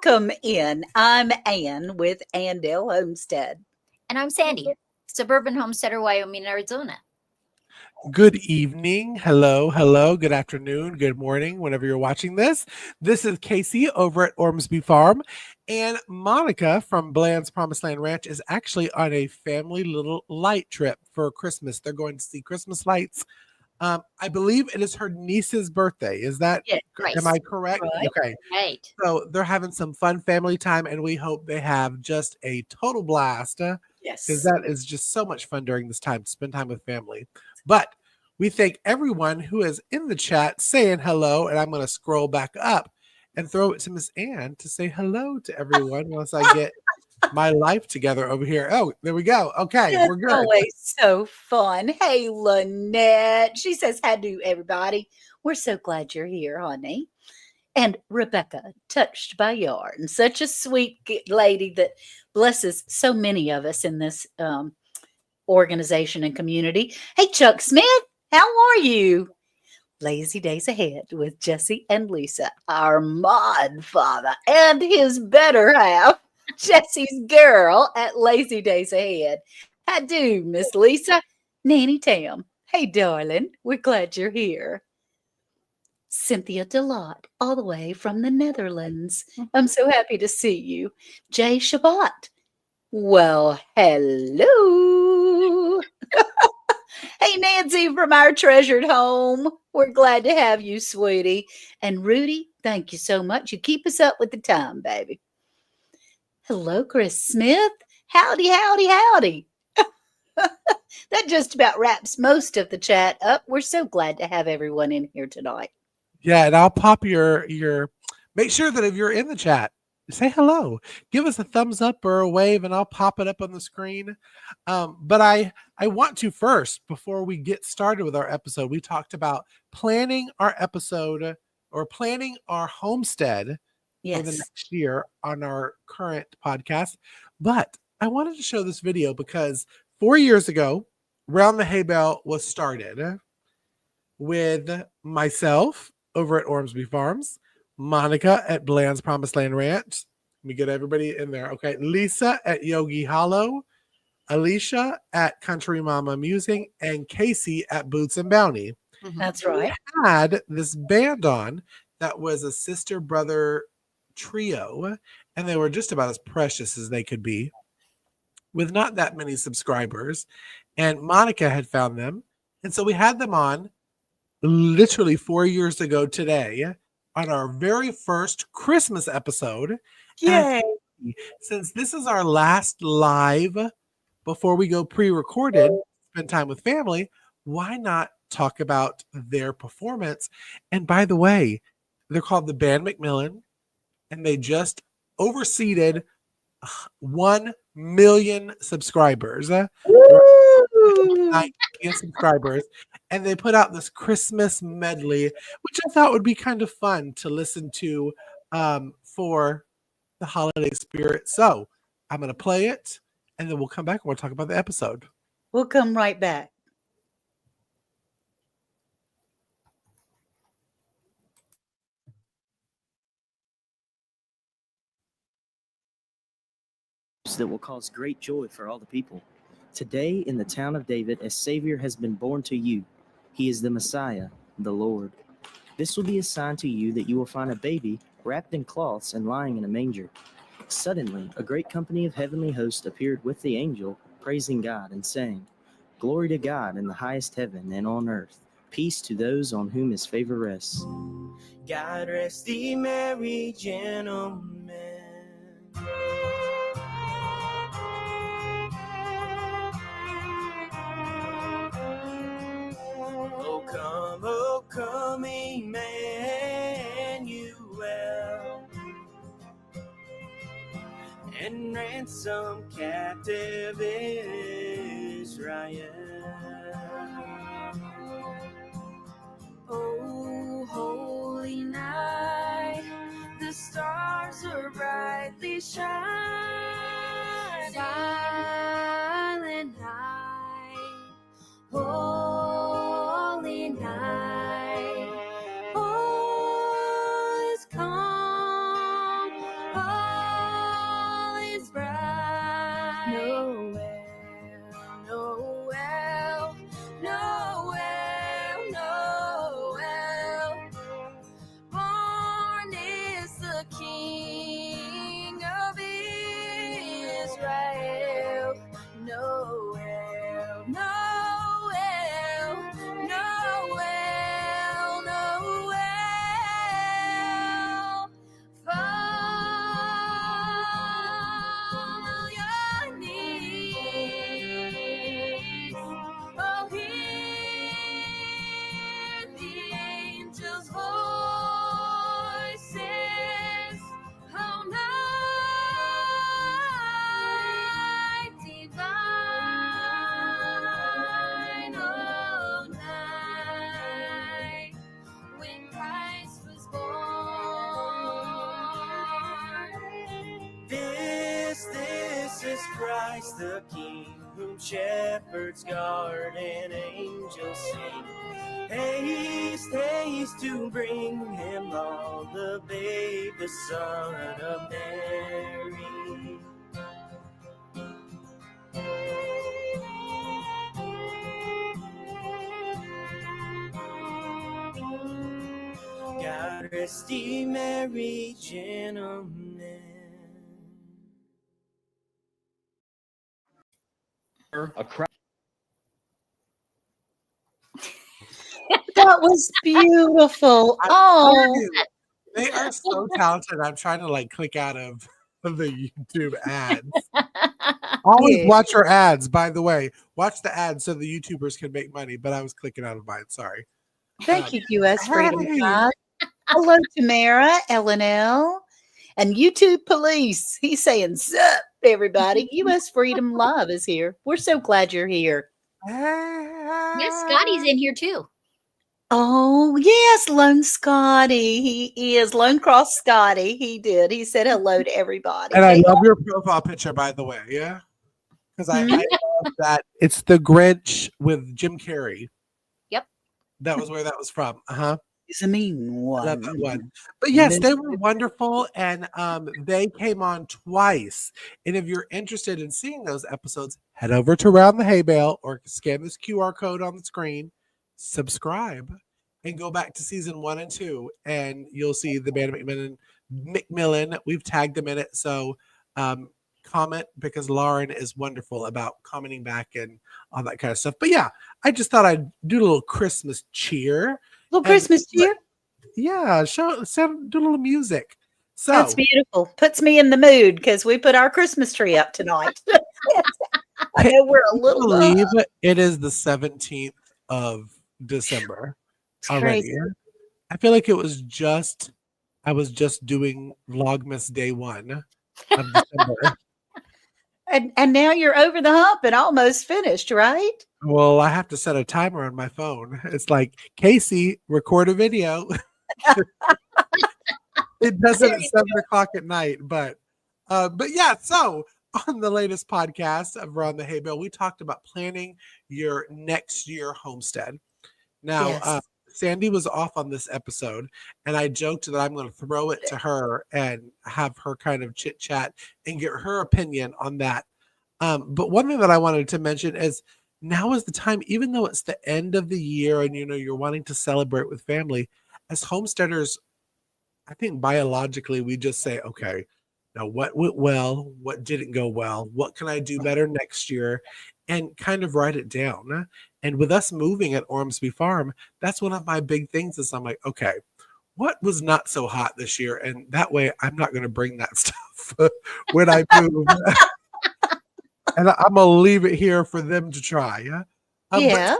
welcome in. I'm Ann with Andale Homestead. And I'm Sandy, suburban homesteader, Wyoming, Arizona. Good evening. Hello, hello. Good afternoon. Good morning, whenever you're watching this. This is Casey over at Ormsby Farm. And Monica from Bland's Promised Land Ranch is actually on a family little light trip for Christmas. They're going to see Christmas lights. I believe it is her niece's birthday. Is that, right. am I correct? Right. Okay. Right. So they're having some fun family time, and we hope they have just a total blast. Yes. Because that is just so much fun during this time to spend time with family. But we thank everyone who is in the chat saying hello, and I'm going to scroll back up and throw it to Miss Ann to say hello to everyone once I get my life together over here. Oh, there we go. Okay, That's we're good. always so fun. Hey, Lynette. She says, hi to everybody. We're so glad you're here, honey. And Rebecca, touched by yarn. Such a sweet lady that blesses so many of us in this organization and community. Hey, Chuck Smith, how are you? Lazy days ahead with Jesse and Lisa, our mod father and his better half, Jesse's girl at Lazy Days Ahead. How do, Miss Lisa? Nanny Tam. Hey, darling, we're glad you're here. Cynthia Delott, all the way from the Netherlands. I'm so happy to see you. Jay Shabbat. Well, hello. Hey, Nancy from our treasured home. We're glad to have you, sweetie. And Rudy, thank you so much. You keep us up with the time, baby. Hello, Chris Smith. Howdy, howdy, howdy. That just about wraps most of the chat up. We're so glad to have everyone in here tonight. Yeah, and I'll pop your make sure that if you're in the chat, say hello. Give us a thumbs up or a wave, and I'll pop it up on the screen. But I want to first, before we get started with our episode, we talked about planning our episode or planning our homestead for the next year on our current podcast. But I wanted to show this video because 4 years ago, Round the Hay Bale was started with myself over at Ormsby Farms, Monica at Bland's Promised Land Ranch. Let me get everybody in there. Okay. Lisa at Yogi Hollow, Alicia at Country Mama Musing, and Casey at Boots and Bounty. That's right. We had this band on that was a sister-brother trio, and they were just about as precious as they could be with not that many subscribers. And Monica had found them. And so we had them on literally 4 years ago today on our very first Christmas episode. Yay! Since this is our last live before we go pre-recorded, spend time with family, why not talk about their performance? And by the way, they're called the Band McMillan, and they just overseeded 1 million subscribers. 9 million subscribers, and they put out this Christmas medley, which I thought would be kind of fun to listen to for the holiday spirit. So I'm going to play it, and then we'll come back and we'll talk about the episode. We'll come right back. That will cause great joy for all the people. Today in the town of David, a Savior has been born to you. He is the Messiah, the Lord. This will be a sign to you that you will find a baby wrapped in cloths and lying in a manger. Suddenly, a great company of heavenly hosts appeared with the angel, praising God and saying, Glory to God in the highest heaven and on earth, peace to those on whom his favor rests. God rest thee, merry gentlemen. Oh come, Emmanuel, and ransom captive Israel. Oh, holy night, the stars are brightly shining. Silent night, holy night, all is calm. Christ the King, whom shepherds guard and angels sing. Haste, haste to bring him all, the babe, the Son of Mary. God rest ye merry gentlemen. A crowd. That was beautiful. I Oh, told you, they are so talented. I'm trying to like click out of the YouTube ads. Always Yeah. watch your ads, by the way. Watch the ads so the YouTubers can make money. But I was clicking out of mine. Sorry. Thank you, U.S. Freedom Hey. Pod. Hello, Tamara, LNL, and YouTube Police. He's saying, "Sup, everybody." U.S. Freedom Love is here. We're so glad you're here. Yes, Scotty's in here too. Oh, yes, Lone Scotty. He is Lone Cross Scotty. He did. He said hello to everybody. And I Hey, love your profile picture, by the way. Yeah. Because I Mhm. love that. It's the Grinch with Jim Carrey. Yep. That was where that was from. Uh-huh. he's a mean I love that one. one. But yes, they were wonderful, and they came on twice. And if you're interested in seeing those episodes, head over to Round the Hay Bale or scan this QR code on the screen, subscribe, and go back to season 1 and 2, and you'll see the band McMillan. We've tagged them in it, so comment, because Lauren is wonderful about commenting back and all that kind of stuff. But yeah, I just thought I'd do a little Christmas cheer. Little And Christmas cheer. yeah, do a little music. So That's beautiful. Puts me in the mood because we put our Christmas tree up tonight. I know we're a can you little believe it is the 17th of December it's already. crazy. I feel like I was just doing Vlogmas day 1 of December. And now you're over the hump and almost finished, right? Well, I have to set a timer on my phone. It's like, Casey, record a video. It does it at 7:00 at night, but yeah. So on the latest podcast of Around the Hay Bale, we talked about planning your next year homestead. Now, Yes. Sandy was off on this episode, and I joked that I'm going to throw it to her and have her kind of chit chat and get her opinion on that. But one thing that I wanted to mention is now is the time, even though it's the end of the year and you're wanting to celebrate with family, as homesteaders, I think biologically we just say, okay, now what went well, what didn't go well, what can I do better next year, and kind of write it down. And with us moving at Ormsby Farm, that's one of my big things is I'm like, okay, what was not so hot this year? And that way I'm not going to bring that stuff when I move. And I'm going to leave it here for them to try. Yeah.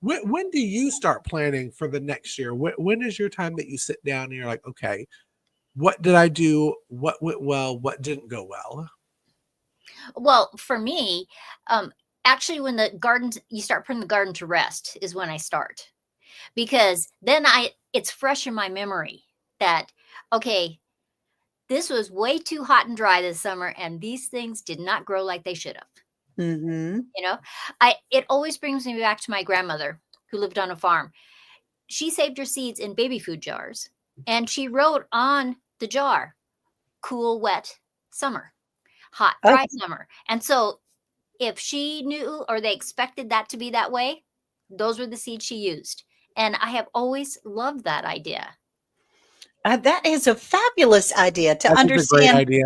But when do you start planning for the next year? When is your time that you sit down and you're like, okay, what did I do? What went well? What didn't go well? Well, for me, actually, when you start putting the garden to rest is when I start, because then it's fresh in my memory that, okay, this was way too hot and dry this summer, and these things did not grow like they should have. Mm-hmm. It always brings me back to my grandmother who lived on a farm. She saved her seeds in baby food jars, and she wrote on the jar, cool, wet summer, hot, dry summer. And so if she knew or they expected that to be that way, those were the seeds she used. And I have always loved that idea. That is a fabulous idea to That's a great understand. idea.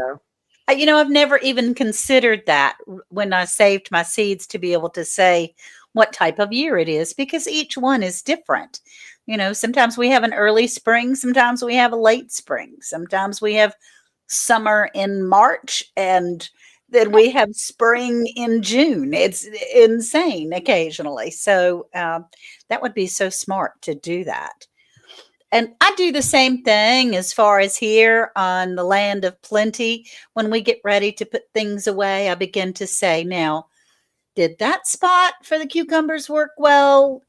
I've never even considered that when I saved my seeds to be able to say what type of year it is, because each one is different. Sometimes we have an early spring, sometimes we have a late spring, sometimes we have summer in March, and then we have spring in June. It's insane occasionally. So that would be so smart to do that. And I do the same thing as far as here on the land of plenty. When we get ready to put things away, I begin to say, now, did that spot for the cucumbers work well?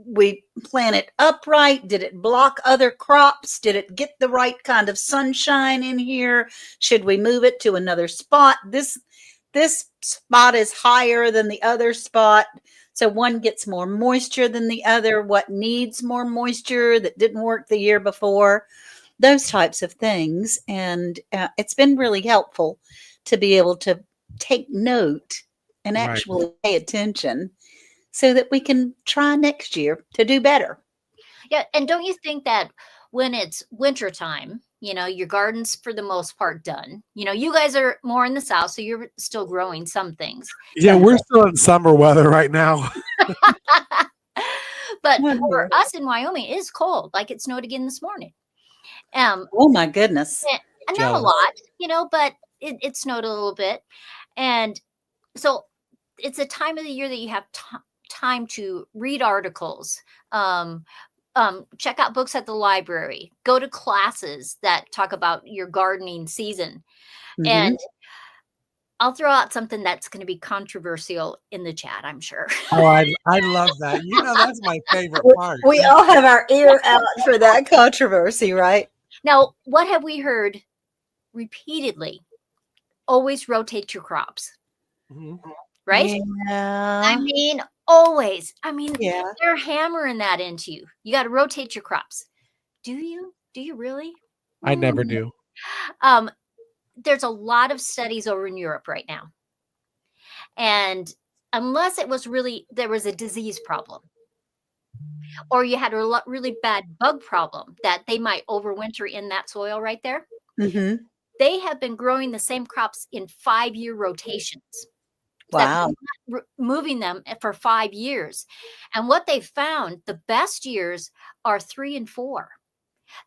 We plant it upright. Did it block other crops? Did it get the right kind of sunshine in here? Should we move it to another spot? this spot is higher than the other spot. So one gets more moisture than the other. What needs more moisture that didn't work the year before? Those types of things. And it's been really helpful to be able to take note and Right. actually pay attention so that we can try next year to do better. Yeah, and don't you think that when it's wintertime, your garden's for the most part done. You guys are more in the south, so you're still growing some things. Yeah, we're still in summer weather right now. But for Wonder. us in Wyoming, it is cold. Like it snowed again this morning. Oh my goodness. And not a Jealous. lot, but it snowed a little bit. And so it's a time of the year that you have time to read articles, check out books at the library, go to classes that talk about your gardening season. Mhm. And I'll throw out something that's going to be controversial in the chat, I'm sure. Oh, I love that. That's my favorite part. We all have our ear out for that controversy, right? Now, what have we heard repeatedly? Always rotate your crops, Mhm. right? I Yeah. mean, always. I mean, Yeah. they're hammering that into you. You got to rotate your crops. Do you? Do you really? I never do. There's a lot of studies over in Europe right now. And unless it was there was a disease problem or you had a really bad bug problem that they might overwinter in that soil right there, Hmm. they have been growing the same crops in 5-year rotations. Wow. Moving them for 5 years. And what they found, the best years are 3 and 4.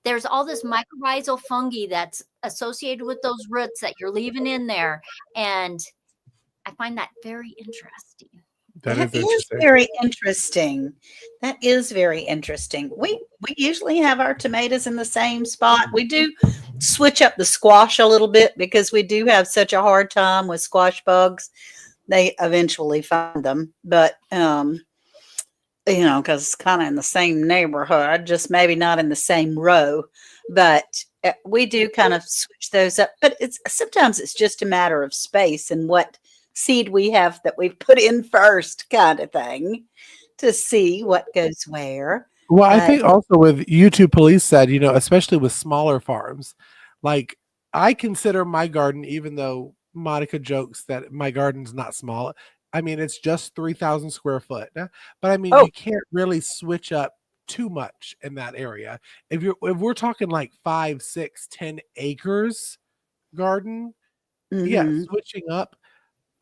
There's all this mycorrhizal fungi that's associated with those roots that you're leaving in there. And I find that very interesting. That That is interesting. very interesting. That is very interesting. We usually have our tomatoes in the same spot. We do switch up the squash a little bit because we do have such a hard time with squash bugs. They eventually find them, but because it's kind of in the same neighborhood, just maybe not in the same row. But we do kind of switch those up. But sometimes it's just a matter of space and what seed we have that we've put in first, kind of thing, to see what goes where. Well, I think also with YouTube Police said, especially with smaller farms, like I consider my garden, even though Monica jokes that my garden's not small. I mean, it's just 3,000 square foot. But I mean, you can't really switch up too much in that area. If we're talking like 5, 6, 10 acres garden, yeah, switching up.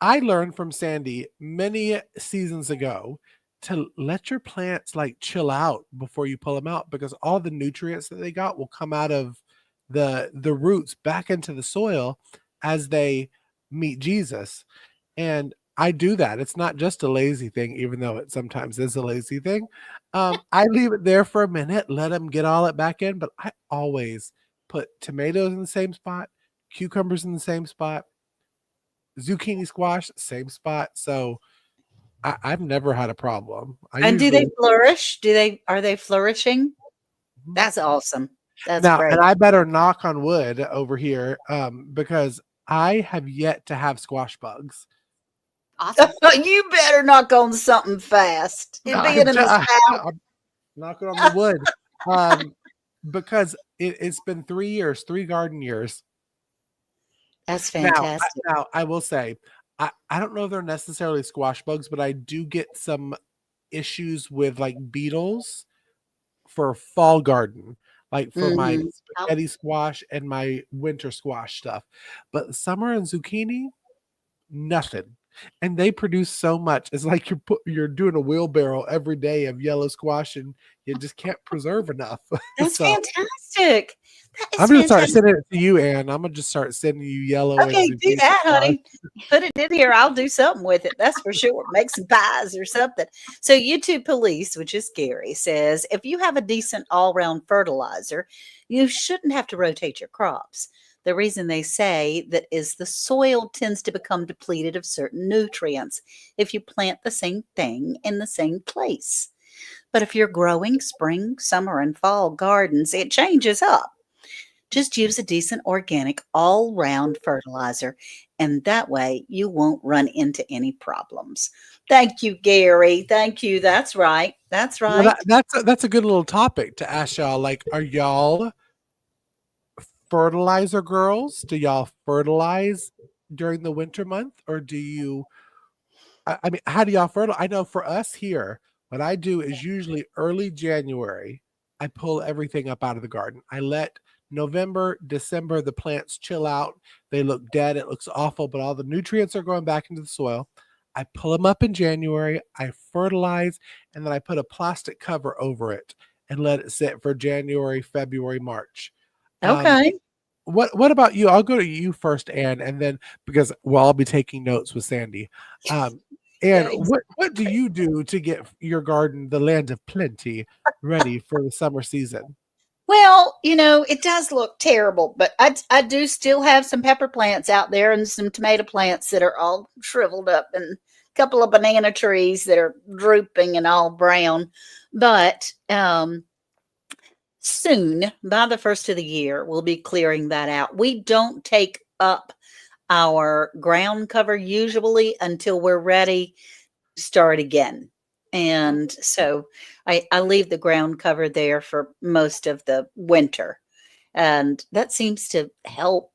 I learned from Sandy many seasons ago to let your plants like chill out before you pull them out, because all the nutrients that they got will come out of the roots back into the soil as they meet Jesus. And I do that. It's not just a lazy thing, even though it sometimes is a lazy thing. I leave it there for a minute, let them get all it back in, but I always put tomatoes in the same spot, cucumbers in the same spot, zucchini, squash, same spot. So I've never had a problem. And do they flourish? Are they flourishing? That's awesome. That's now, great. and I better knock on wood over here, because I have yet to have squash bugs. Awesome. You better knock on something fast. It being in the south. I'm knocking on the wood. Because it's been 3 years, 3 garden years. That's fantastic. Now I will say, I don't know if they're necessarily squash bugs, but I do get some issues with like beetles for fall garden, like for my spaghetti squash and my winter squash stuff. But summer and zucchini, nothing. And they produce so much. It's like you're doing a wheelbarrow every day of yellow squash, and you just can't preserve enough. That's So, fantastic. That is I'm gonna start fantastic. sending it to you, Ann. I'm gonna just start sending you yellow. and Okay, do zucchini that, squash. honey. Put it in here. I'll do something with it. That's for sure. Make some pies or something. So, YouTube Police, which is Gary, says if you have a decent all round fertilizer, you shouldn't have to rotate your crops. The reason they say that is the soil tends to become depleted of certain nutrients if you plant the same thing in the same place. But if you're growing spring, summer, and fall gardens, it changes up. Just use a decent organic all round fertilizer, and that way you won't run into any problems. Thank you, Gary. Thank you. That's right. That's Well, right. that's a good little topic to ask y'all. Like, are y'all fertilizer girls? Do y'all fertilize during the winter month, or do you? I mean, how do y'all fertilize? I know for us here, what I do is usually early January. I pull everything up out of the garden. I let November, December, the plants chill out. They look dead. It looks awful, but all the nutrients are going back into the soil. I pull them up in January. I fertilize, and then I put a plastic cover over it and let it sit for January, February, March. Um, Okay. what about you? I'll go to you first, Anne, and then because well, I'll be taking notes with Sandy. Um, and Thanks. what do you do to get your garden, the land of plenty, ready for the summer season? Well, it does look terrible, but I do still have some pepper plants out there and some tomato plants that are all shriveled up and a couple of banana trees that are drooping and all brown. But soon, by the first of the year, we'll be clearing that out. We don't take up our ground cover usually until we're ready to start again. And so I leave the ground cover there for most of the winter. And that seems to help,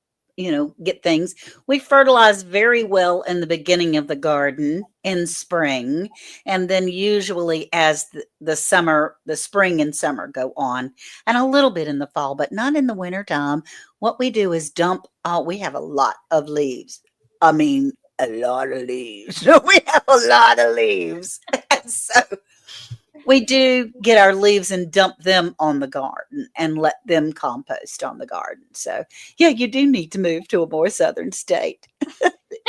get things. We fertilize very well in the beginning of the garden in spring. And then usually as the spring and summer go on, and a little bit in the fall, but not in the winter time. What we do is we have a lot of leaves. I mean, a lot of leaves. We have a lot of leaves. So we do get our leaves and dump them on the garden and let them compost on the garden. So, yeah, you do need to move to a more southern state.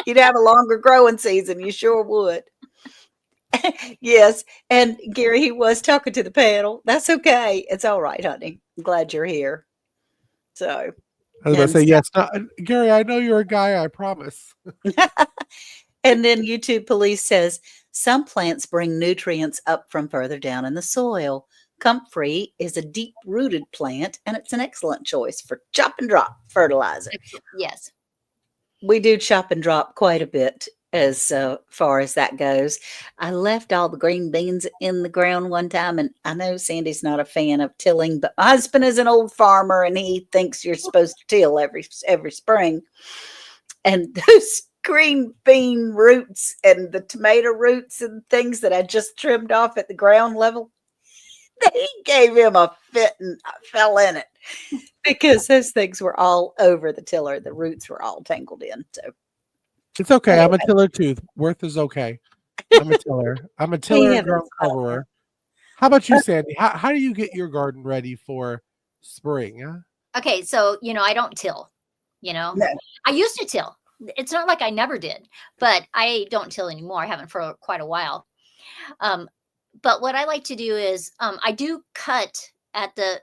You'd have a longer growing season. You sure would. Yes. And Gary, he was talking to the panel. That's okay. It's all right, honey. I'm glad you're here. So, I was about to and say yes, Gary. I know you're a guy. I promise. And then YouTube Police says some plants bring nutrients up from further down in the soil. Comfrey is a deep rooted plant and it's an excellent choice for chop and drop fertilizer. Yes. We do chop and drop quite a bit as far as that goes. I left all the green beans in the ground one time, and I know Sandy's not a fan of tilling, but my husband is an old farmer and he thinks you're supposed to till every spring. And those green bean roots and the tomato roots and things that I just trimmed off at the ground level, they gave him a fit and I fell in it because those things were all over the tiller. The roots were all tangled in. So It's okay. I'm anyway, a tiller too. Worth is okay. I'm a tiller. I'm a we tiller and haven't ground coverer. How about you, Sandy? How do you get your garden ready for spring? Okay, so I don't till. no. I used to till. It's not like I never did, but I don't till anymore. I haven't for quite a while. But what I like to do is I do cut at the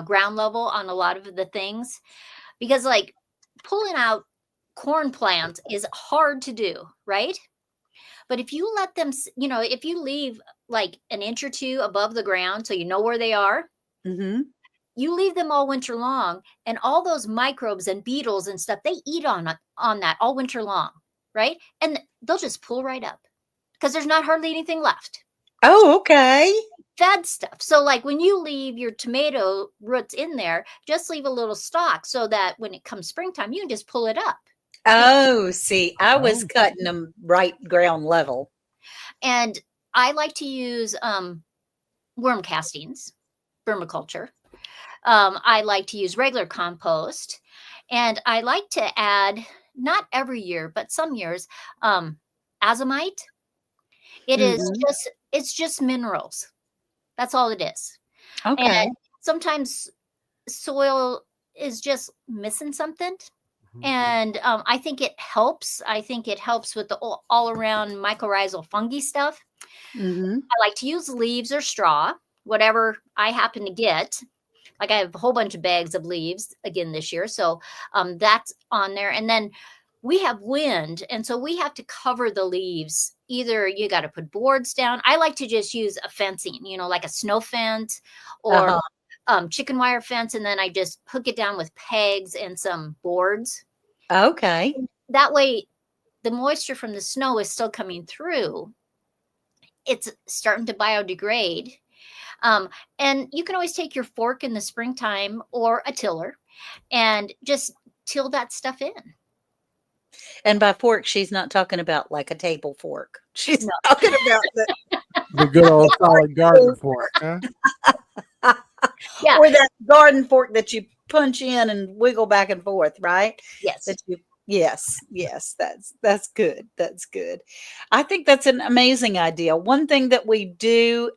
ground level on a lot of the things because like pulling out corn plants is hard to do, right? But if you let them, if you leave like an inch or two above the ground so you know where they are, Mm-hmm. you leave them all winter long, and all those microbes and beetles and stuff, they eat on that all winter long, right? And they'll just pull right up because there's not hardly anything left. Oh, okay. Fed stuff. So like when you leave your tomato roots in there, just leave a little stalk so that when it comes springtime, you can just pull it up. Oh, see, I was Oh. cutting them right ground level. And I like to use worm castings, permaculture. I like to use regular compost, and I like to add, not every year, but some years, azomite. Mhm. It's just minerals. That's all it is. Okay. And sometimes soil is just missing something. Mhm. And I think it helps. I think it helps with the all around mycorrhizal fungi stuff. Mhm. I like to use leaves or straw, whatever I happen to get. Like I have a whole bunch of bags of leaves again this year. So that's on there. And then we have wind. And so we have to cover the leaves. Either you got to put boards down. I like to just use a fencing, like a snow fence or Uh-huh. chicken wire fence, and then I just hook it down with pegs and some boards. Okay. That way, the moisture from the snow is still coming through. It's starting to biodegrade. And you can always take your fork in the springtime or a tiller and just till that stuff in. And by fork, she's not talking about like a table fork. She's No. talking about The good old solid garden fork, huh? Yeah. or that garden fork that you punch in and wiggle back and forth, right? Yes. That you yes, that's good. That's good. I think that's an amazing idea. One thing that we do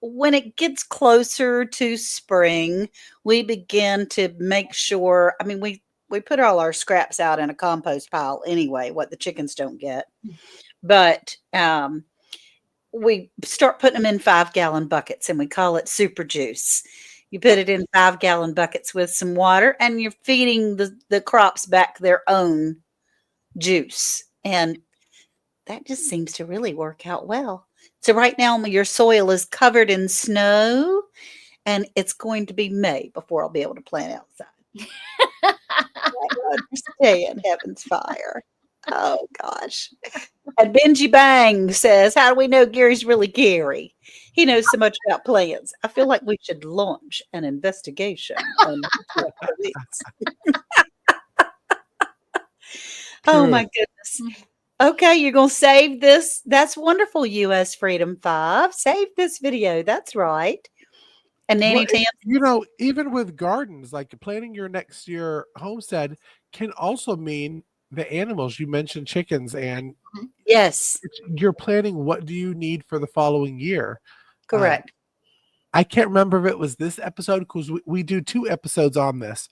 when it gets closer to spring, we begin to make sure, I mean, we put all our scraps out in a compost pile anyway, what the chickens don't get. But we start putting them in 5-gallon buckets and we call it super juice. You put it in 5-gallon buckets with some water and you're feeding the crops back their own juice. And that just seems to really work out well. So right now your soil is covered in snow and it's going to be May before I'll be able to plant outside. I understand heaven's fire. Oh gosh. And Benji Bang says, how do we know Gary's really Gary? He knows so much about plants. I feel like we should launch an investigation on this. Oh my goodness. Okay, you're going to save this. That's wonderful, US Freedom 5. Save this video. That's right. And Nanny Well, Tam. you know, even with gardens, like planning your next year homestead can also mean the animals. You mentioned chickens, and Yes, you're planning what do you need for the following year. correct. I can't remember if it was this episode because we do 2 episodes on this,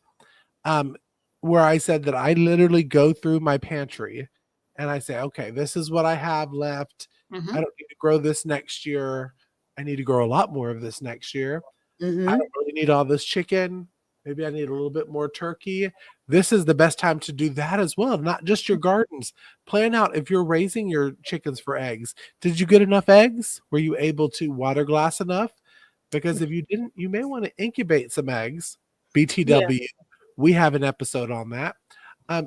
where I said that I literally go through my pantry and I say, okay, this is what I have left. I don't need to grow this next year. I need to grow a lot more of this next year. I don't really need all this chicken. Maybe I need a little bit more turkey. This is the best time to do that as well. Not just your gardens. Plan out if you're raising your chickens for eggs. Did you get enough eggs? Were you able to water glass enough? Because if you didn't, you may want to incubate some eggs. BTW. We have an episode on that.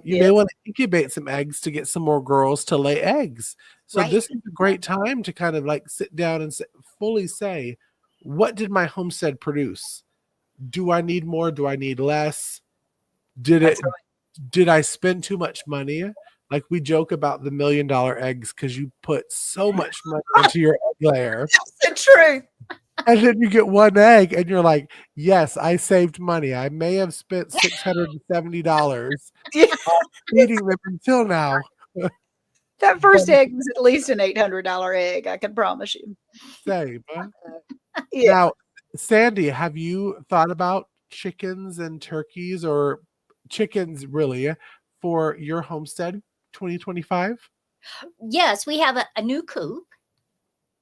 You may want to incubate some eggs to get some more girls to lay eggs. So this is a great time to kind of like sit down and fully say, what did my homestead produce? Do I need more? Do I need less? Did I spend too much money? Like we joke about the $1 million eggs because you put so much money into your egg layer. That's the truth. And then you get one egg and you're like, yes, I saved money. I may have spent $670 feeding them until now. That first egg was at least an $800 egg, I can promise you. Same. Huh? Yeah. Now, Sandy, have you thought about chickens and turkeys, or chickens really, for your homestead 2025? Yes, we have a new coop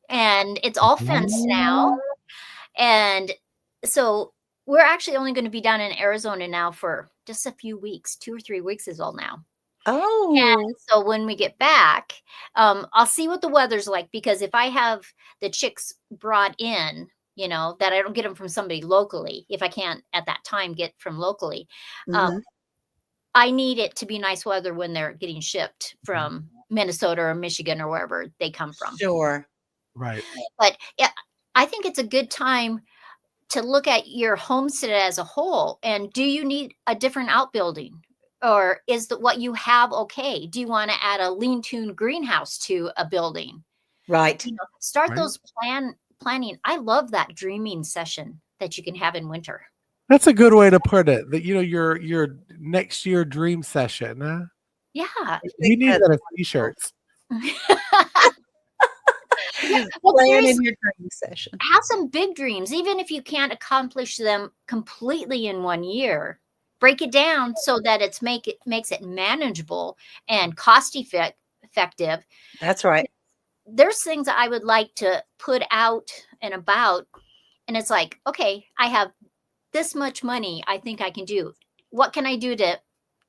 and it's all fenced now. And so we're actually only going to be down in Arizona now for just a few weeks, 2 or 3 weeks is all now. Oh, And so when we get back, I'll see what the weather's like, because if I have the chicks brought in, you know, that I don't get them from somebody locally, if I can't at that time get from locally, I need it to be nice weather when they're getting shipped from Minnesota or Michigan or wherever they come from. sure. Right. But yeah, I think it's a good time to look at your homestead as a whole. And do you need a different outbuilding? Or is what you have okay? Do you want to add a lean-to greenhouse to a building? Right. You know, start Right. those planning. I love that dreaming session that you can have in winter. That's a good way to put it. That, you know, your next year dream session. Huh? Yeah. You need that as t-shirts. Well, Plan seriously, in your dream session. have some big dreams, even if you can't accomplish them completely in 1 year. Break it down so that makes it manageable and cost effective. That's right. There's things that I would like to put out and about, and it's like, okay, I have this much money. I think I can do. What can I do to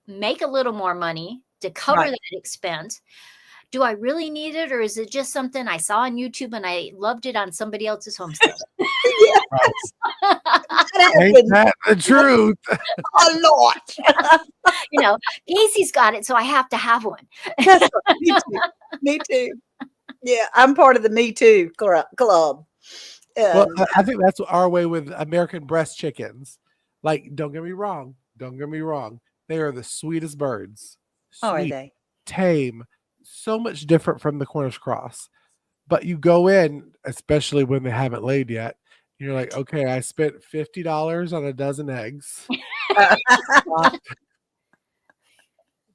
make a little more money to cover Right. that expense? do I really need it, or is it just something I saw on YouTube and I loved it on somebody else's homestead? Yeah, that Ain't happens that the truth? a lot. You know, Casey's got it, so I have to have one. That's right. Me too. Me too. Yeah, I'm part of the Me Too club. Well, And I think that's our way with American breast chickens. Like, don't get me wrong. Don't get me wrong. They are the sweetest birds. how are Sweet, they? tame, so much different from the Cornish cross. But you go in, especially when they haven't laid yet, you're like, okay, I spent $50 on a dozen eggs, got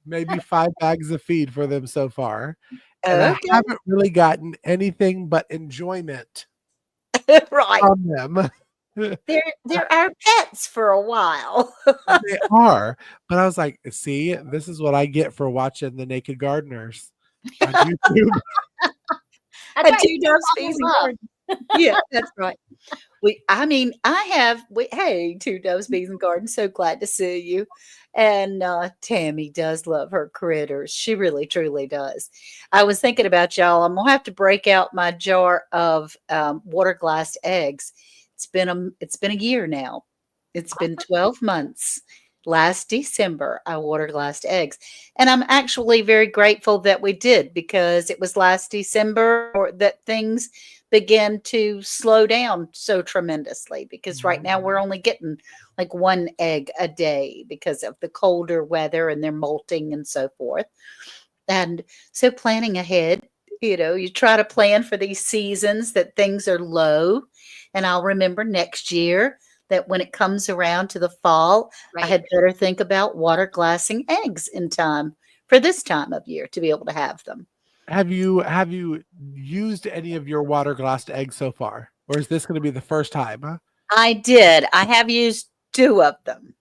maybe 5 bags of feed for them so far, and I Okay, haven't really gotten anything but enjoyment right. from them. They're our pets for a while. They are, but I was like, see, this is what I get for watching the Naked Gardeners on YouTube. That's And right. two doves Fall in feeding love. garden. Yeah, that's right. Hey, two doves bees and garden. So glad to see you. And Tammy does love her critters. She really, truly does. I was thinking about y'all. I'm gonna have to break out my jar of water glass eggs. It's been a year now. It's been 12 months. Last December, I water glassed eggs. And I'm actually very grateful that we did because it was last December that things began to slow down so tremendously because right now we're only getting like one egg a day because of the colder weather and they're molting and so forth. And so planning ahead, you try to plan for these seasons that things are low. And I'll remember next year that when it comes around to the fall, I Right. had better think about water glassing eggs in time for this time of year to be able to have them. Have you used any of your water glassed eggs so far, or is this going to be the first time? Huh? I did. I have used two of them,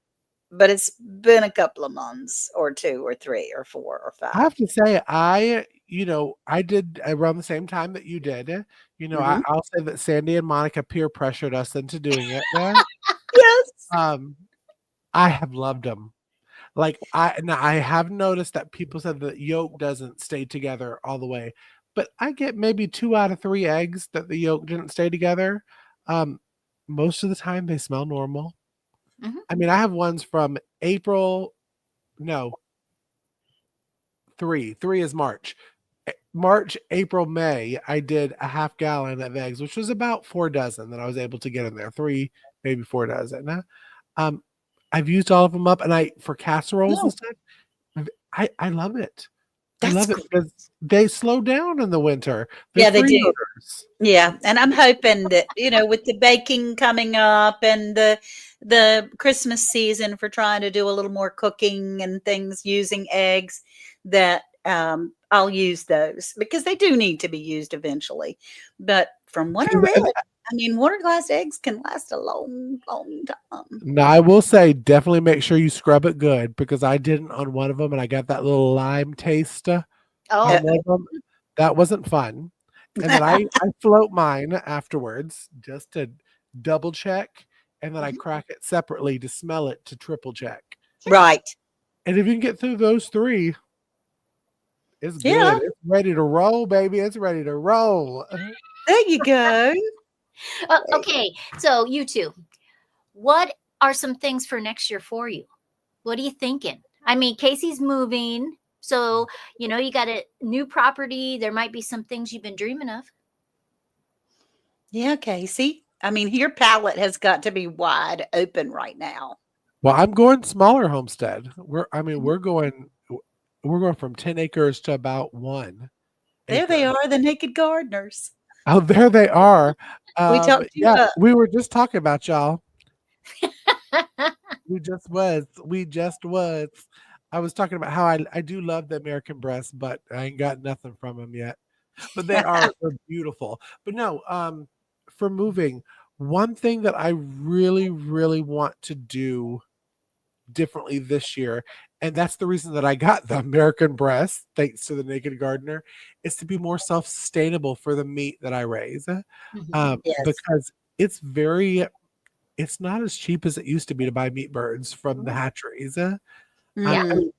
but it's been a couple of months or two or three or four or I five. have to say, I did around the same time that you did. Mhm. I'll say that Sandy and Monica peer pressured us into doing it. Yes. Um, I have loved them. Like I have noticed that people said the yolk doesn't stay together all the way, but I get maybe 2 out of 3 eggs that the yolk didn't stay together. Um, Most of the time they smell normal. Mhm. I mean, I have ones from April. No, three is March. March, April, May. I did a half gallon of eggs, which was about 4 dozen that I was able to get in there. Three, maybe 4 dozen. Um, I've used all of them up, and for casseroles and No, stuff. I love it. I that's love it great. because they slow down in the winter. They're Yeah, they do. freeloaders. Yeah, and I'm hoping that, with the baking coming up and the Christmas season for trying to do a little more cooking and things using eggs that I'll use those because they do need to be used eventually. But from what I read, I mean, water glass eggs can last a long, long time. Now I will say, definitely make sure you scrub it good because I didn't on one of them, and I got that little lime taste on Oh, one of them. That wasn't fun. And then I float mine afterwards just to double check, and then I Mhm. crack it separately to smell it to triple check. Right. And if you can get through those 3, it's Yeah, good. It's ready to roll, baby. It's ready to roll. there you go. Okay, so you two, what are some things for next year for you? What are you thinking? I mean, Casey's moving, so you got a new property. There might be some things you've been dreaming of. Yeah, Casey. I mean, your palate has got to be wide open right now. Well, I'm going smaller homestead. Mhm. We're going from 10 acres to about 1 There they acre. are, the naked gardeners. Oh, there they are. We talked you Yeah, up. we were just talking about y'all. We just was. We just was. I was talking about how I do love the American breast, but I ain't got nothing from them yet. But they're beautiful. But no, for moving, one thing that I really, really want to do differently this year, and that's the reason that I got the American breast, thanks to the Naked Gardener, is to be more self-sustainable for the meat that I raise. Mhm. Yes. Because it's not as cheap as it used to be to buy meat birds from the hatcheries. Yeah. I Mm, mean,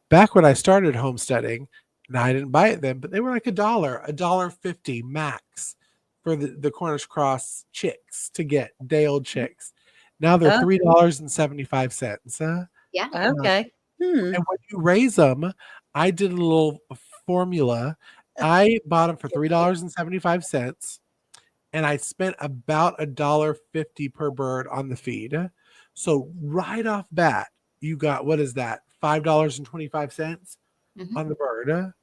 back when I started homesteading, Now I didn't buy it then, but they were like $1.50 max for the Cornish cross chicks to get day old chicks. Now they're Oh, $3.75. Yeah. okay. And when you raise them, I did a little formula. I bought them for $3.75, and I spent about $1.50 per bird on the feed. So right off bat, you got, what is that? $5.25 Mhm. on the bird.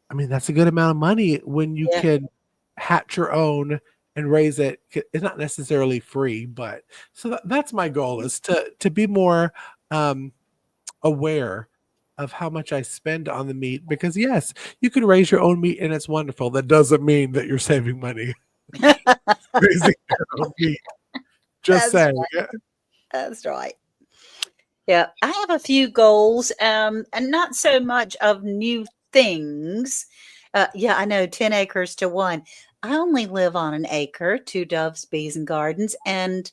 I mean, that's a good amount of money when you Yeah. can hatch your own and raise it. It's not necessarily free, but so that's my goal, is to be more aware of how much I spend on the meat, because yes, you can raise your own meat and it's wonderful. That doesn't mean that you're saving money raising your own meat. Just That's saying. That's right. Yeah, I have a few goals, and not so much of new things. Yeah, I know, 10 acres to one. I only live on an acre, two doves, bees, and gardens, and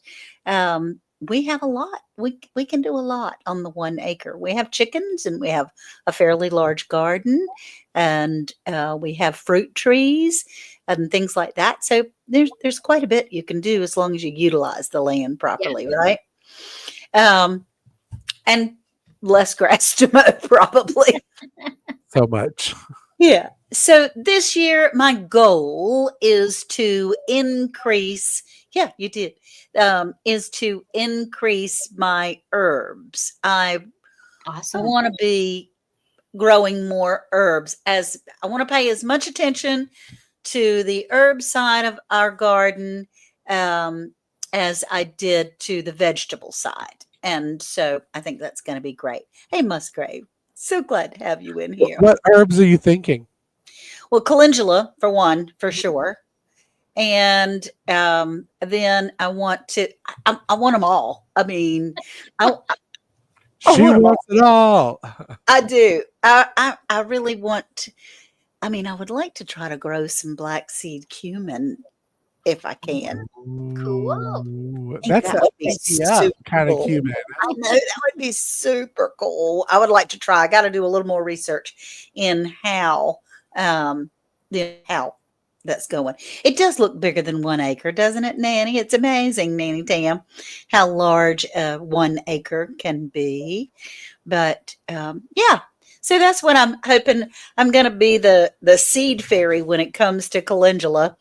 we have a lot. We can do a lot on the 1 acre. We have chickens, and we have a fairly large garden, and we have fruit trees and things like that. So there's quite a bit you can do as long as you utilize the land properly, right? Um, and less grass to mow, probably. So much. Yeah. So this year, my goal is to increase. Yeah, you did. Is to increase my herbs. I Awesome. want to be growing more herbs. As I want to pay as much attention to the herb side of our garden um, as I did to the vegetable side. And so I think that's going to be great. Hey, Musgrave, so glad to have you in here. What herbs are you thinking? Well, calendula, for one, for sure. And then I want to, I want them all. I mean, I, I She want them all. wants it all. I do. I really want to, I mean, I would like to try to grow some black seed cumin if I can. Cool. Ooh, I think that's that a would be pinky up super kind of cool. cumin. I know that would be super cool. I would like to try. I got to do a little more research in how that's going. It does look bigger than 1 acre, doesn't it, Nanny? It's amazing, Nanny Tam, how large 1 acre can be. But yeah, so that's what I'm hoping. I'm going to be the seed fairy when it comes to calendula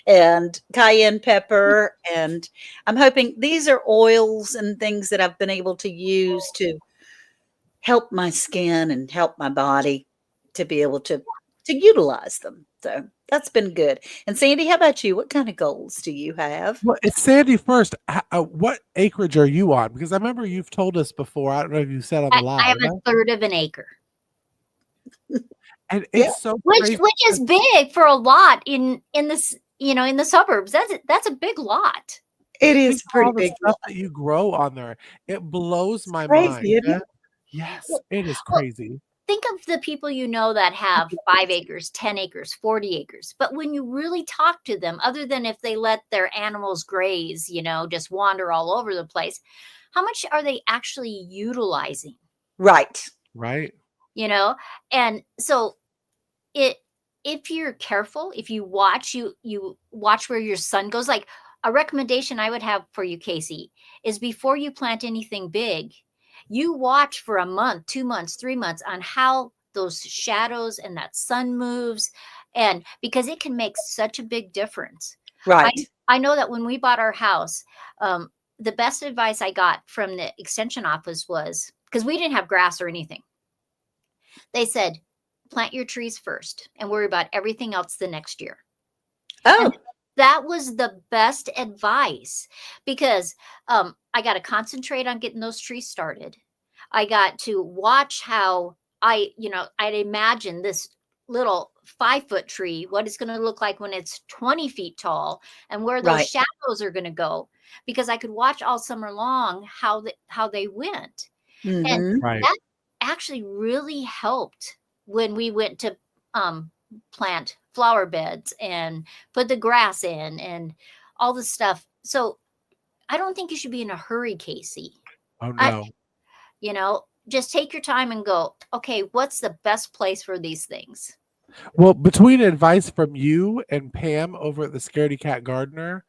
and cayenne pepper. And I'm hoping these are oils and things that I've been able to use to help my skin and help my body to be able to utilize them. So that's been good. And Sandy, how about you? What kind of goals do you have? Well, it's Sandy first. What acreage are you on? Because I remember you've told us before. I don't know if you said on the I have live. a third of an acre, And Yeah. it's so which crazy. is big for a lot in this, in the suburbs. That's a big lot. It Think is of pretty all the big. stuff that you grow on there. It blows my Crazy, mind. isn't it? Yes, it is Well, crazy. think of the people that have 5 acres, 10 acres, 40 acres. But when you really talk to them, other than if they let their animals graze, just wander all over the place, how much are they actually utilizing? Right. Right? And so it if you're careful, if you watch, you watch where your sun goes. Like, a recommendation I would have for you, Casey, is before you plant anything big, you watch for a month, 2 months, 3 months on how those shadows and that sun moves, and because it can make such a big difference. Right. I know that when we bought our house, the best advice I got from the extension office was, because we didn't have grass or anything, they said, plant your trees first and worry about everything else the next year. Oh, And that was the best advice, because I got to concentrate on getting those trees started. I got to watch how I'd imagine this little 5-foot tree, what it's going to look like when it's 20 feet tall, and where those right. shadows are going to go, because I could watch all summer long how they went. And Hmm. Right. that actually really helped when we went to plant flower beds and put the grass in and all the stuff. So I don't think you should be in a hurry, Casey. Oh I, no. just take your time and go, okay, what's the best place for these things? Well, between advice from you and Pam over at the Scaredy Cat Gardener,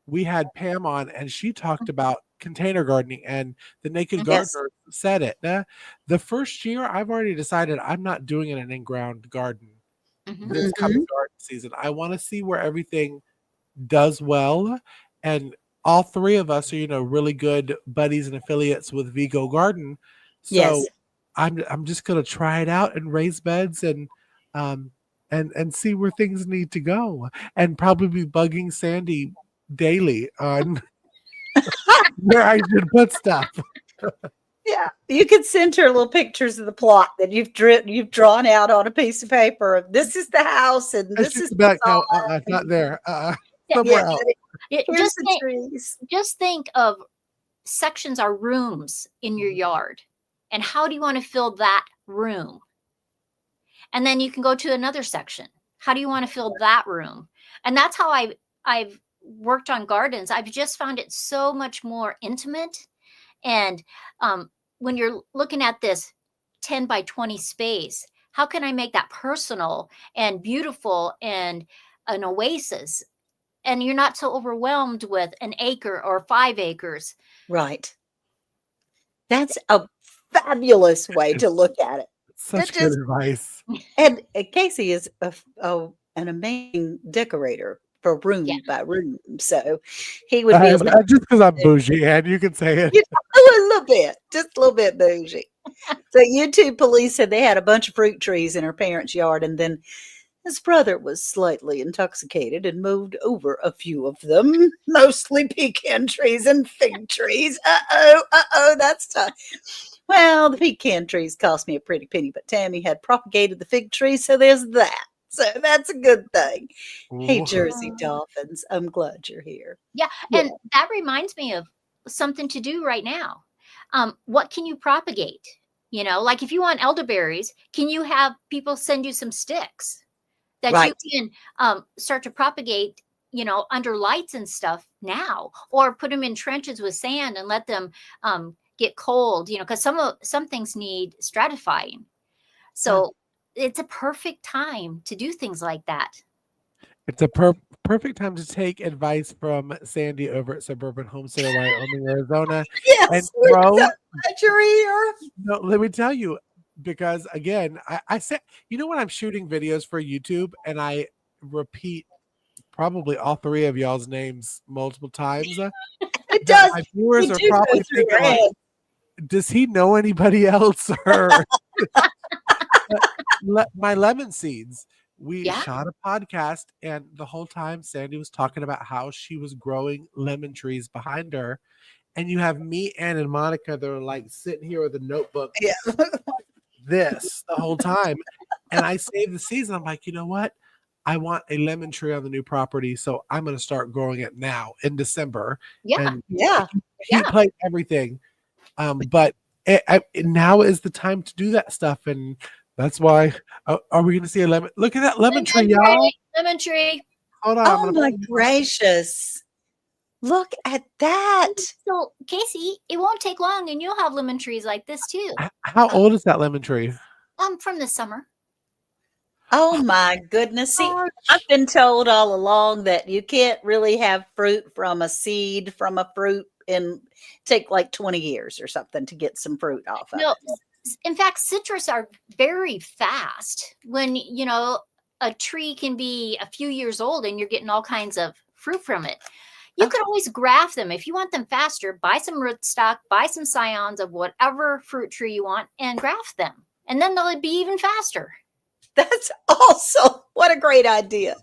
we had Pam on and she talked about container gardening, and the Naked Yes. Gardener said it. The first year, I've already decided I'm not doing an in-ground garden Mhm. this coming garden season. I want to see where everything does well, and all three of us are, really good buddies and affiliates with Vigo Garden. So Yes. I'm just gonna try it out and raise beds um and see where things need to go, and probably be bugging Sandy daily on where I should put stuff. Yeah, you could send her little pictures of the plot that you've drawn out on a piece of paper. Of this is the house, and And this she's is the back. No, side. not there. Yeah, Somewhere Yeah, else. here's the trees. just think of sections are rooms in your yard, and how do you want to fill that room? And then you can go to another section. How do you want to fill that room? And that's how I've worked on gardens. I've just found it so much more intimate. And when you're looking at this 10 by 20 space, how can I make that personal and beautiful and an oasis? And you're not so overwhelmed with an acre or 5 acres. Right. That's a fabulous way to look at it. Such It good just advice. and Casey is an amazing decorator for Yeah. room by room. So he would be able to Just because I'm bougie, and you can say it. you know, a little bit, just a little bit bougie. So YouTube police said they had a bunch of fruit trees in her parents' yard, and then his brother was slightly intoxicated and moved over a few of them, mostly pecan trees and fig trees. That's tough. Well, the pecan trees cost me a pretty penny, but Tammy had propagated the fig tree, so there's that. So that's a good thing. Hey, Ooh. Jersey Dolphins, I'm glad you're here. Yeah. Yeah. And that reminds me of something to do right now. What can you propagate? Like if you want elderberries, can you have people send you some sticks that Right. you can start to propagate, under lights and stuff now, or put them in trenches with sand and let them get cold, because some things need stratifying. So it's a perfect time to do things like that. It's a perfect time to take advice from Sandy over at Suburban Homestead, Wyoming, Arizona. And Yes, we're throw, so glad you're here. no, let me tell you, because again, I said, when I'm shooting videos for YouTube and I repeat probably all three of y'all's names multiple times, It that does. my viewers You are do go probably through your thinking, like, head. does he know anybody else? Or my lemon seeds. We Yeah. shot a podcast, and the whole time Sandy was talking about how she was growing lemon trees behind her. And you have me, Ann, and Monica that are like sitting here with a notebook, Yeah. this the whole time. And I saved the seeds. And I'm like, you know what? I want a lemon tree on the new property, so I'm going to start growing it now in December. Yeah. And Yeah. heat plate, everything. But now is the time to do that stuff, and that's why. Are we going to see a lemon? Look at that lemon tree, y'all! Lemon tree. Hold on. I'm Oh gonna my gracious. Look at that. So, Casey, it won't take long and you'll have lemon trees like this too. How old is that lemon tree? From the summer. Oh my goodness. See, Gosh. I've been told all along that you can't really have fruit from a seed from a fruit and take like 20 years or something to get some fruit off of No, it. in fact, citrus are very fast. When, a tree can be a few years old and you're getting all kinds of fruit from it. You could always graft them. If you want them faster, buy some rootstock, buy some scions of whatever fruit tree you want and graft them. And then they'll be even faster. That's awesome. What a great idea.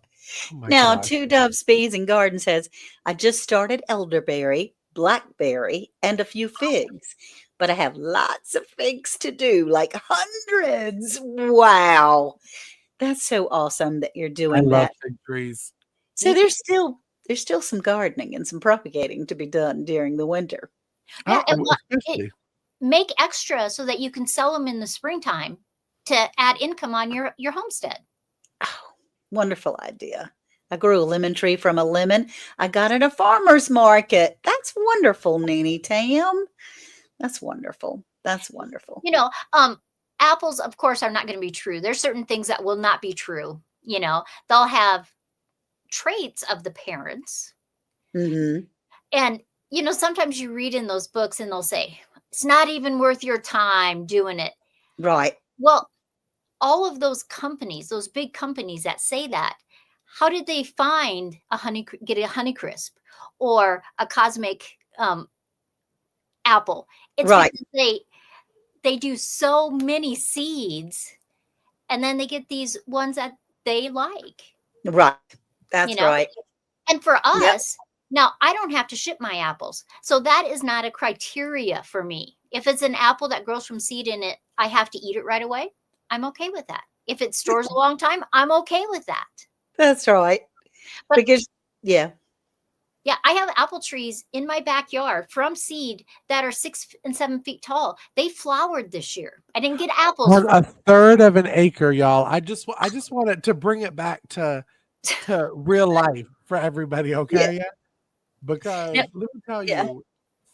Oh my Now, gosh. Two Doves Bees and Garden says, I just started elderberry, blackberry, and a few figs, but I have lots of figs to do, like hundreds. Wow. That's so awesome that you're I doing love that. fig trees. So there's still some gardening and some propagating to be done during the winter. Yeah, and Especially. make extra so that you can sell them in the springtime to add income on your homestead. Oh, wonderful idea. I grew a lemon tree from a lemon I got at a farmer's market. That's wonderful, Nene Tam. That's wonderful. That's wonderful. You know, apples, of course, are not going to be true. There's certain things that will not be true. You know, they'll have traits of the parents. Hmm. And, you know, sometimes you read in those books and they'll say, it's not even worth your time doing it. Right. Well, all of those companies, those big companies that say that, how did they find get a Honeycrisp or a Cosmic apple? It's Right. because they do so many seeds, and then they get these ones that they like. Right. You That's know, right. and for Yep. us, now I don't have to ship my apples, so that is not a criteria for me. If it's an apple that grows from seed and I have to eat it right away, I'm okay with that. If it stores a long time, I'm okay with that. That's right. But Because, yeah. yeah, I have apple trees in my backyard from seed that are 6 and 7 feet tall. They flowered this year. I didn't get apples. On a third of an acre, y'all. I just wanted to bring it back to real life for everybody, okay? Because Yep. let me tell Yeah. you,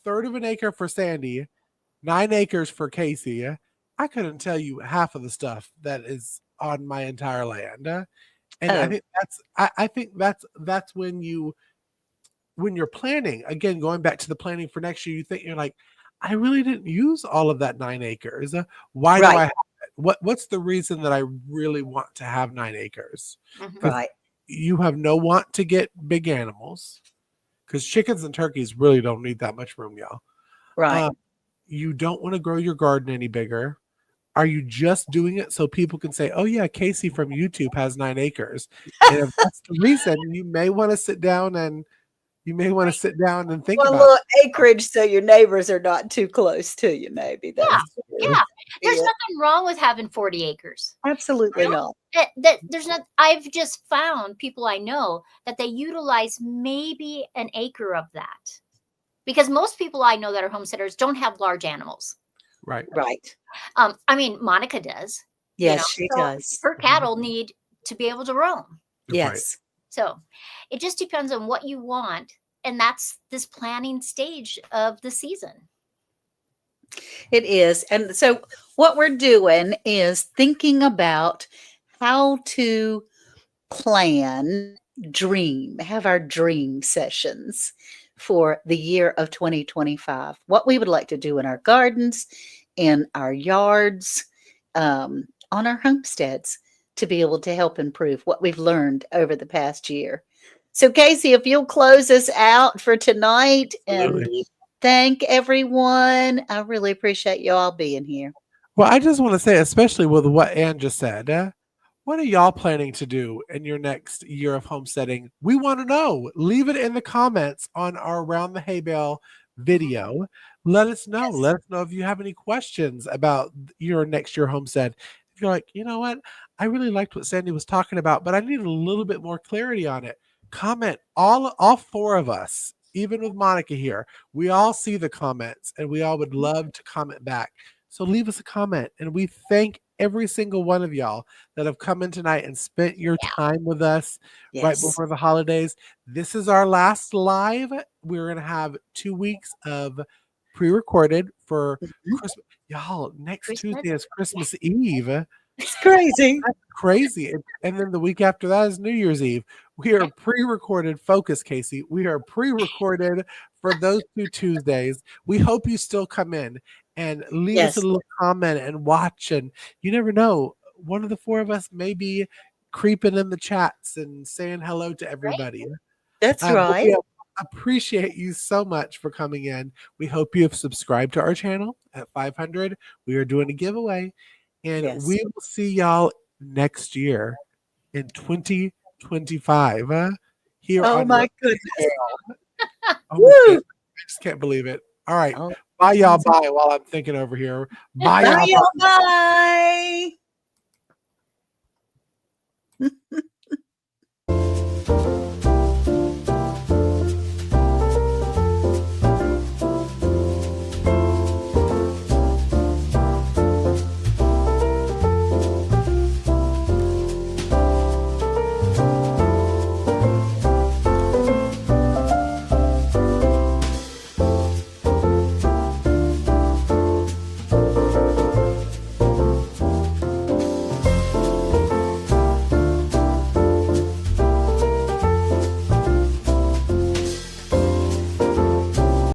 third of an acre for Sandy, 9 acres for Casey. I couldn't tell you half of the stuff that is on my entire land. And I Oh, think that's when you're planning, again, going back to the planning for next year, you're like, I really didn't use all of that 9 acres. Why do I right. have it? What's the reason that I really want to have 9 acres? Mhm. Because Right. you have no want to get big animals, because chickens and turkeys really don't need that much room, y'all. Right. You don't want to grow your garden any bigger. Are you just doing it so people can say, oh yeah, Casey from YouTube has 9 acres? And if that's the reason, you may want to sit down and think One about little it. acreage so your neighbors are not too close to you, maybe. Yeah, That's true. yeah. There's Yeah. nothing wrong with having 40 acres. Absolutely not. There's not. I've just found people I know that they utilize maybe an acre of that, because most people I know that are homesteaders don't have large animals. Right. Right. I mean, Monica does. Yes, she so does. her cattle need to be able to roam. Right. Yes. So it just depends on what you want, and that's this planning stage of the season. It is. And so what we're doing is thinking about how to plan, dream, have our dream sessions for the year of 2025. What we would like to do in our gardens, in our yards, on our homesteads to be able to help improve what we've learned over the past year. So, Casey, if you'll close us out for tonight and Absolutely. thank everyone. I really appreciate you all being here. Well, I just want to say, especially with what Ann just said, what are y'all planning to do in your next year of homesteading? We want to know. Leave it in the comments on our Around the Hay Bale video. Let us know. Yes. Let us know if you have any questions about your next year homestead. If you're like, you know what? I really liked what Sandy was talking about, but I need a little bit more clarity on it. Comment. All 4 of us, even with Monica here, we all see the comments and we all would love to comment back. So leave us a comment, and we thank every single one of y'all that have come in tonight and spent your time with us right Yes. before the holidays. This is our last live. We're going to have 2 weeks of pre-recorded for Mhm. Christmas. Y'all, next Christmas? Tuesday is Christmas Eve. It's crazy. That's crazy. And then the week after that is New Year's Eve. We are pre-recorded. Focus, Casey. We are pre-recorded for those 2 Tuesdays. We hope you still come in and leave us a Yes. little comment and watch. And you never know, one of the 4 of us may be creeping in the chats and saying hello to everybody. That's But right. we appreciate you so much for coming in. We hope you have subscribed to our channel. At 500, we are doing a giveaway. And Yes. we will see y'all next year in 2025 here Oh on my Around the goodness. Hay Bale. Oh, Woo! I just can't believe it. All right. Oh, Bye, y'all. Bye while I'm thinking over here. Bye, bye, y'all. y'all. Bye.